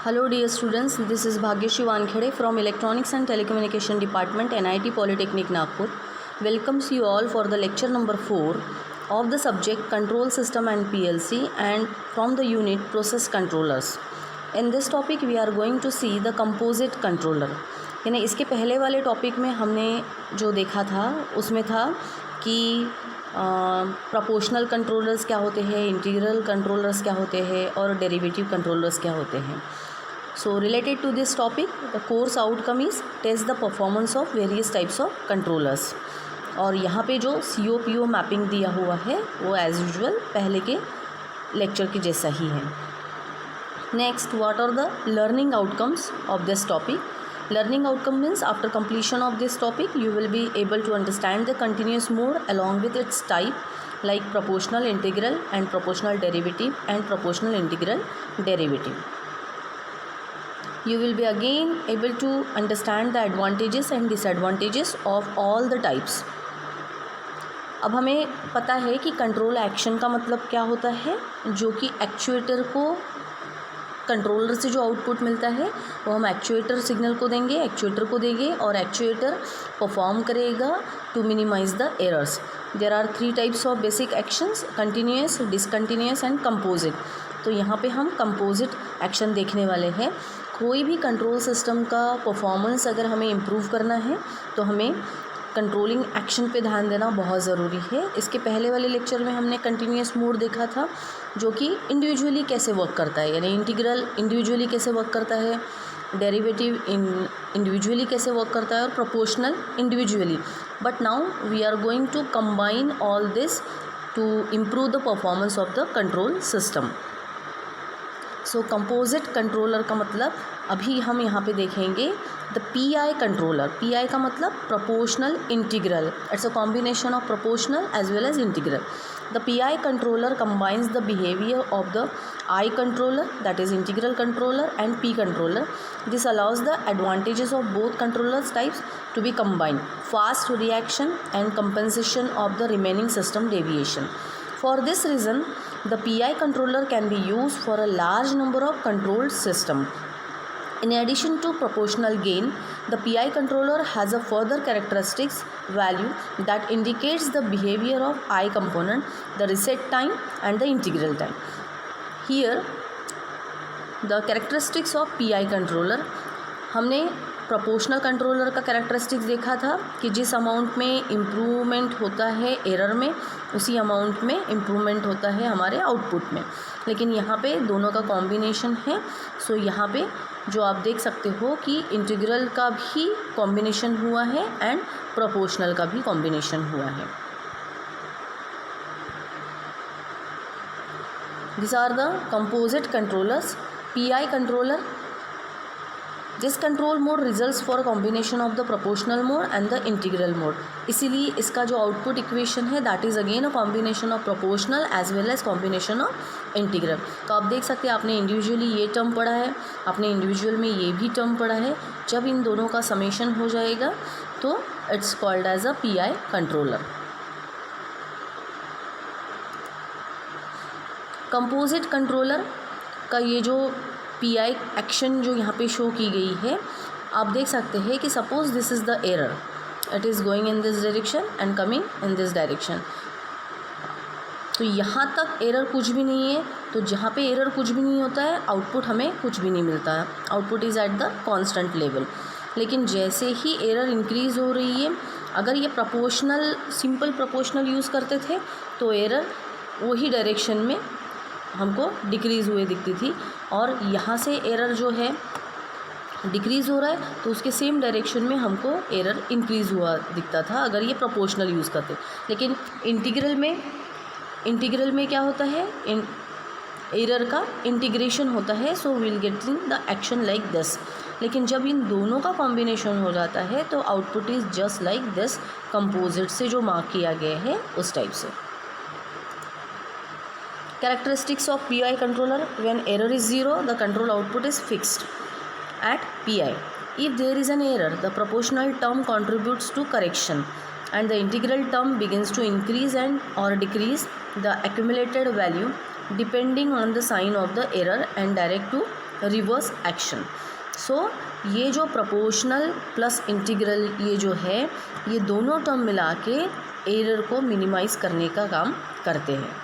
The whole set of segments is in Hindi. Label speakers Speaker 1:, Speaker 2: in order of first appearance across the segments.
Speaker 1: Hello dear students, this is Bhagyashree Wankhede from Electronics and Telecommunication Department, NIT Polytechnic Nagpur. Welcomes you all for the lecture number 4 of the subject Control System and PLC and from the unit Process Controllers. In this topic we are going to see the Composite Controller. यानी इसके पहले वाले टॉपिक में हमने जो देखा था उसमें था कि प्रोपोर्शनल कंट्रोलर्स क्या होते हैं, इंटीग्रल कंट्रोलर्स क्या होते हैं और डेरिवेटिव कंट्रोलर्स क्या होते हैं. So related to this topic, the course outcome is test the performance of various types of controllers. और यहाँ पे जो COPO मैपिंग दिया हुआ है वो एज़ यूजुअल पहले के लेक्चर के जैसा ही है. Next, what are the learning outcomes of this topic. Learning outcome means after completion of this topic you will be able to understand the continuous mode along with its type like proportional integral and proportional derivative and proportional integral derivative. You will be again able to understand the advantages and disadvantages of all the types. अब हमें पता है कि कंट्रोल एक्शन का मतलब क्या होता है, जो कि एक्चुएटर को कंट्रोलर से जो आउटपुट मिलता है वो हम एक्चुएटर सिग्नल को देंगे, एक्चुएटर को देंगे और एक्चुएटर परफॉर्म करेगा to minimize the errors. There are 3 types of basic actions, continuous, discontinuous and composite. तो यहाँ पे हम कंपोजिट एक्शन देखने वाले हैं. कोई भी कंट्रोल सिस्टम का परफॉर्मेंस अगर हमें इम्प्रूव करना है तो हमें कंट्रोलिंग एक्शन पे ध्यान देना बहुत ज़रूरी है. इसके पहले वाले लेक्चर में हमने कंटिन्यूअस मोड देखा था जो कि इंडिविजुअली कैसे वर्क करता है, यानी इंटीग्रल इंडिविजुअली कैसे वर्क करता है, डेरिवेटिव इंडिविजुअली कैसे वर्क करता है और proportional individually. But now we are going to combine all this to improve the performance of the control system. So composite controller का मतलब अभी हम यहाँ पे देखेंगे द PI कंट्रोलर. PI का मतलब proportional integral. It's a combination of proportional as well as integral. The PI controller combines the behavior of the I controller, that is integral controller, and P controller. This allows the advantages of both controllers types to be combined. Fast reaction and compensation of the remaining system deviation. For this reason, the PI controller can be used for a large number of controlled systems. In addition to proportional gain, the PI controller has a further characteristics value that indicates the behavior of I component, the reset time and the integral time. Here, the characteristics of PI controller, हमने प्रोपोर्शनल कंट्रोलर का कैरेक्टरिस्टिक्स देखा था कि जिस अमाउंट में इम्प्रूवमेंट होता है एरर में उसी अमाउंट में इम्प्रूवमेंट होता है हमारे आउटपुट में. लेकिन यहाँ पे दोनों का कॉम्बिनेशन है. सो यहाँ पे जो आप देख सकते हो कि इंटीग्रल का भी कॉम्बिनेशन हुआ है एंड प्रोपोर्शनल का भी कॉम्बिनेशन हुआ है. This are the composite controllers. PI controller, this control mode results for combination of the proportional mode and the integral mode. इसीलिए इसका जो आउटपुट इक्वेशन है that is again a combination of proportional as well as combination of integral. तो आप देख सकते हैं आपने इंडिविजुअली ये टर्म पढ़ा है, आपने इंडिविजुअल में ये भी टर्म पढ़ा है. जब इन दोनों का समेशन हो जाएगा तो it's called as a PI controller. Composite controller का ये जो PI एक्शन जो यहाँ पे शो की गई है, आप देख सकते हैं कि suppose this is the error, it is going in this direction and coming in this direction. तो यहाँ तक एरर कुछ भी नहीं है. तो जहाँ पे एरर कुछ भी नहीं होता है आउटपुट हमें कुछ भी नहीं मिलता है, output is at the constant level. लेकिन जैसे ही एरर इंक्रीज़ हो रही है, अगर ये प्रोपोर्शनल सिंपल प्रोपोर्शनल यूज़ करते थे तो एरर वही डायरेक्शन में हमको डिक्रीज़ हुए दिखती थी. और यहाँ से एरर जो है डिक्रीज़ हो रहा है तो उसके सेम डायरेक्शन में हमको एरर इंक्रीज़ हुआ दिखता था अगर ये प्रोपोर्शनल यूज़ करते. लेकिन इंटीग्रल में क्या होता है, एरर का इंटीग्रेशन होता है. So will get in the action like this. लेकिन जब इन दोनों का कॉम्बिनेशन हो जाता है तो output is just like this, composite से जो मार्क किया गया है उस टाइप से. Characteristics of PI controller: when error is 0, the control output is fixed at PI. If there is an error, the proportional term contributes to correction and the integral term begins to increase and or decrease the accumulated value depending on the sign of the error and direct to reverse action. So ये जो प्रोपोर्शनल प्लस इंटीग्रल ये जो है ये दोनों टर्म मिला के एरर को मिनिमाइज करने का काम करते हैं।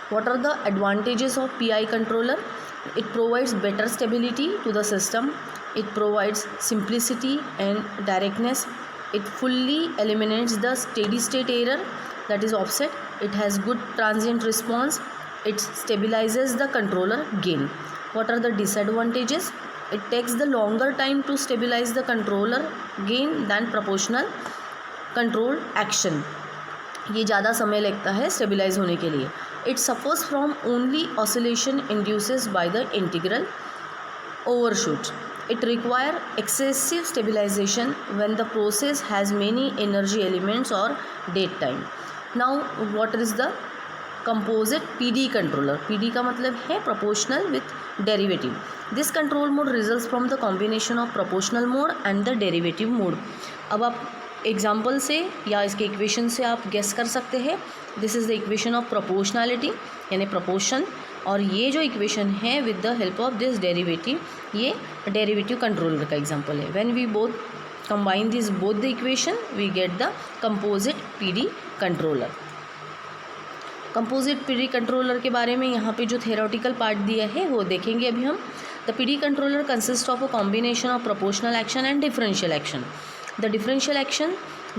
Speaker 1: What are the advantages of PI controller? It provides better stability to the system. It provides simplicity and directness. It fully eliminates the steady state error, that is offset. It has good transient response. It stabilizes the controller gain. What are the disadvantages? It takes the longer time to stabilize the controller gain than proportional control action. ये ज़्यादा समय लगता है स्टेबिलाइज होने के लिए। It suffers from only oscillation induces by the integral overshoot. It require excessive stabilization when the process has many energy elements or dead time. Now what is the composite PD controller? PD का मतलब है proportional with derivative. This control mode results from the combination of proportional mode and the derivative mode. अब आप एग्जाम्पल से या इसके इक्वेशन से आप गेस कर सकते हैं। This is the equation of proportionality यानी प्रोपोर्शन, और ये जो इक्वेशन है with the help of this derivative, ये डेरिवेटिव कंट्रोलर का एग्जाम्पल है। When we both combine this both the equation we get the composite PD controller. Composite PD controller के बारे में यहाँ पे जो थ्योरेटिकल पार्ट दिया है वो देखेंगे अभी हम। The PD controller consist of a combination of proportional action and differential action. The differential action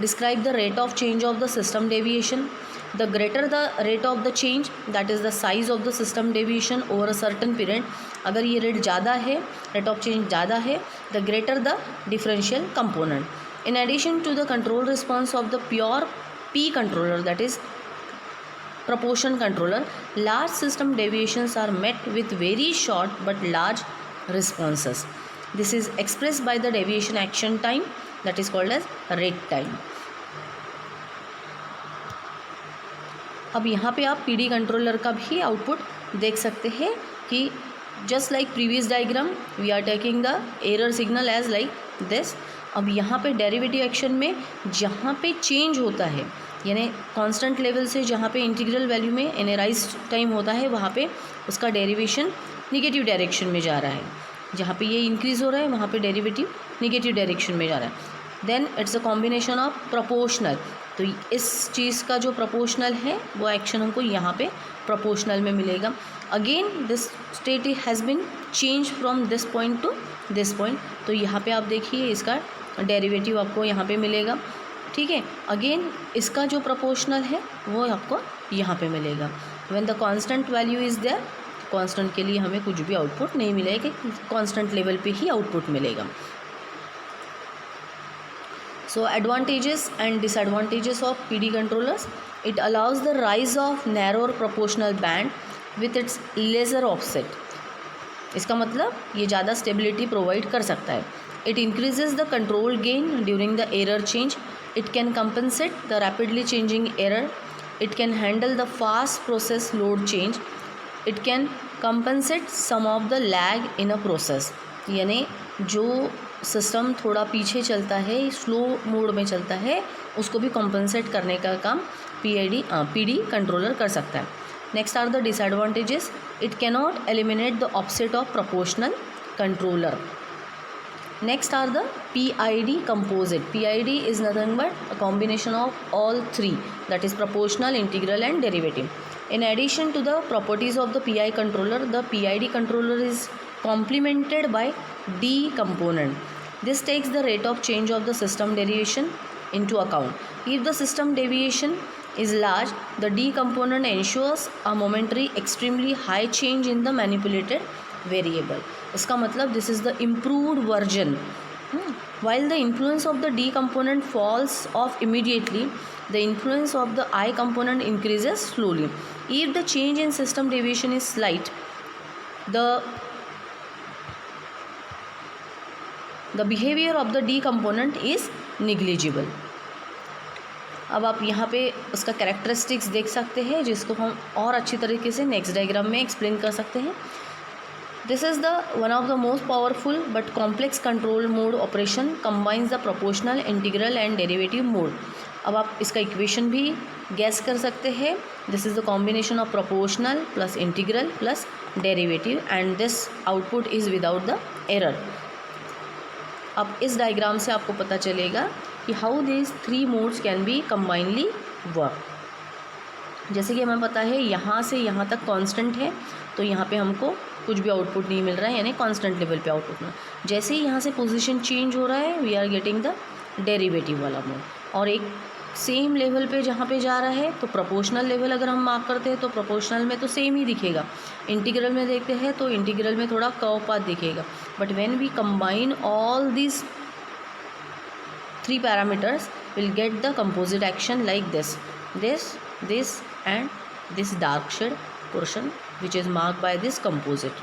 Speaker 1: describe the rate of change of the system deviation. The greater the rate of the change, that is the size of the system deviation over a certain period. अगर ये रेट ज़्यादा है, rate of change ज़्यादा है, the greater the differential component. In addition to the control response of the pure P controller, that is proportion controller, large system deviations are met with very short but large responses. This is expressed by the deviation action time, that is called as rate time. अब यहाँ पे आप पीडी कंट्रोलर का भी आउटपुट देख सकते हैं कि just like previous diagram we are taking the error signal as like this. अब यहाँ पे डेरिवेटिव एक्शन में जहाँ पे चेंज होता है यानी कांस्टेंट लेवल से जहाँ पे इंटीग्रल वैल्यू में एनराइज टाइम होता है वहाँ पे उसका डेरिवेशन निगेटिव डायरेक्शन में जा रहा है। जहाँ पे ये इंक्रीज़ हो रहा है वहाँ पे डेरिवेटिव निगेटिव डायरेक्शन में जा रहा है। Then it's a combination of proportional, तो इस चीज़ का जो प्रोपोर्शनल है वो एक्शन हमको यहाँ पे प्रोपोर्शनल में मिलेगा। Again this state has been change from this point two this point, तो यहाँ पे आप देखिए इसका डेरिवेटिव आपको यहाँ पे मिलेगा। ठीक है, अगेन इसका जो प्रोपोर्शनल है वो आपको यहाँ पे मिलेगा। When the constant value is there, constant के लिए हमें कुछ भी आउटपुट नहीं मिलेगा, कांस्टेंट लेवल पे ही आउटपुट मिलेगा। So advantages and disadvantages of PD controllers. It allows the rise of narrower proportional band with its laser offset. इसका मतलब ये ज़्यादा स्टेबिलिटी प्रोवाइड कर सकता है। It increases the control gain during the error change. It can compensate the rapidly changing error. It can handle the fast process load change. It can compensate some of the lag in a process. यानी जो सिस्टम थोड़ा पीछे चलता है, स्लो मोड में चलता है, उसको भी कॉम्पनसेट करने का काम पीडी कंट्रोलर कर सकता है। Next are the disadvantages. It cannot eliminate the offset of proportional controller. Next are the PID composite. PID is nothing but a combination of all three, that is proportional, integral and derivative. In addition to the properties of the PI controller, the PID controller is complemented by D component. This takes the rate of change of the system deviation into account. If the system deviation is large, the D component ensures a momentary extremely high change in the manipulated variable. इसका मतलब this is the improved version. While the influence of the D component falls off immediately, the influence of the I component increases slowly. If the change in system deviation is slight, the behavior of the D component is negligible. अब आप यहाँ पे उसका कैरेक्टरिस्टिक्स देख सकते हैं जिसको हम और अच्छी तरीके से नेक्स्ट डायग्राम में एक्सप्लेन कर सकते हैं। This is the one of the most powerful but complex control mode operation, combines the proportional, integral and derivative mode. अब आप इसका इक्वेशन भी गैस कर सकते हैं. This is the combination of proportional plus integral plus derivative and this output is without the error. अब इस डायग्राम से आपको पता चलेगा कि how this three modes can be combinedly work. जैसे कि हमें पता है यहाँ से यहाँ तक कांस्टेंट है, तो यहाँ पे हमको कुछ भी आउटपुट नहीं मिल रहा है, यानी कांस्टेंट लेवल पे आउटपुट में. जैसे ही यहाँ से पोजीशन चेंज हो रहा है we are getting the derivative वाला मोड. और एक सेम लेवल पे जहाँ पे जा रहा है तो प्रोपोर्शनल लेवल अगर हम मार्क करते हैं तो प्रोपोर्शनल में तो सेम ही दिखेगा. इंटीग्रल में देखते हैं तो इंटीग्रल में थोड़ा कर्व पाथ दिखेगा. But when we combine all this three parameters will get the composite action like this, this and this dark shade portion which is marked by this composite.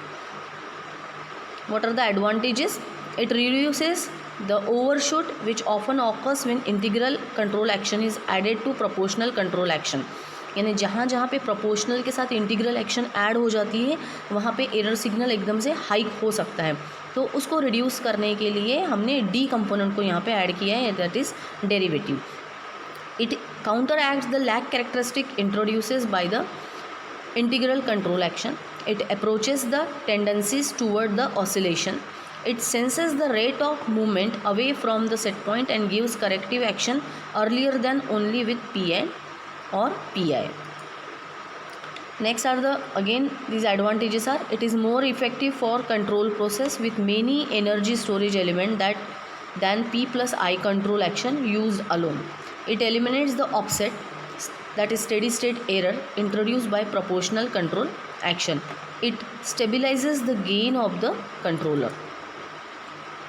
Speaker 1: What are the advantages? It reduces the overshoot which often occurs when integral control action is added to proportional control action. यानी जहाँ जहाँ पे प्रोपोर्शनल के साथ इंटीग्रल एक्शन ऐड हो जाती है वहाँ पे एरर सिग्नल एकदम से हाइक हो सकता है. तो उसको रिड्यूस करने के लिए हमने डी कंपोनेंट को यहाँ पे ऐड किया है, that is derivative. It counteracts the lag characteristic introduced by the integral control action. It approaches the tendencies toward the oscillation. It senses the rate of movement away from the set point and gives corrective action earlier than only with PN or PI. Next are the again these advantages are, it is more effective for control process with many energy storage element than P plus I control action used alone. It eliminates the offset, that is steady state error introduced by proportional control action. It stabilizes the gain of the controller.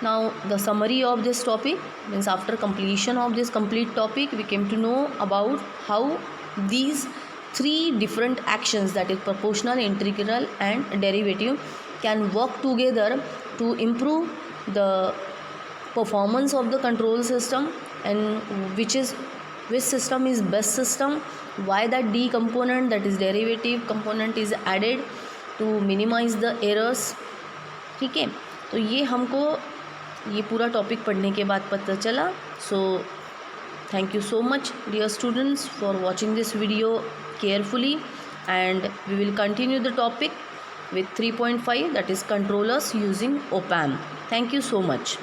Speaker 1: Now the summary of this topic means after completion of this complete topic we came to know about how these three different actions, that is proportional, integral and derivative, can work together to improve the performance of the control system and which system is best system, why that D component, that is derivative component, is added to minimize the errors. ठीक है, तो ये हमको ये पूरा टॉपिक पढ़ने के बाद पता चला. So thank you so much dear students for watching this video carefully and we will continue the topic with 3.5, that is controllers using op amp. Thank you so much.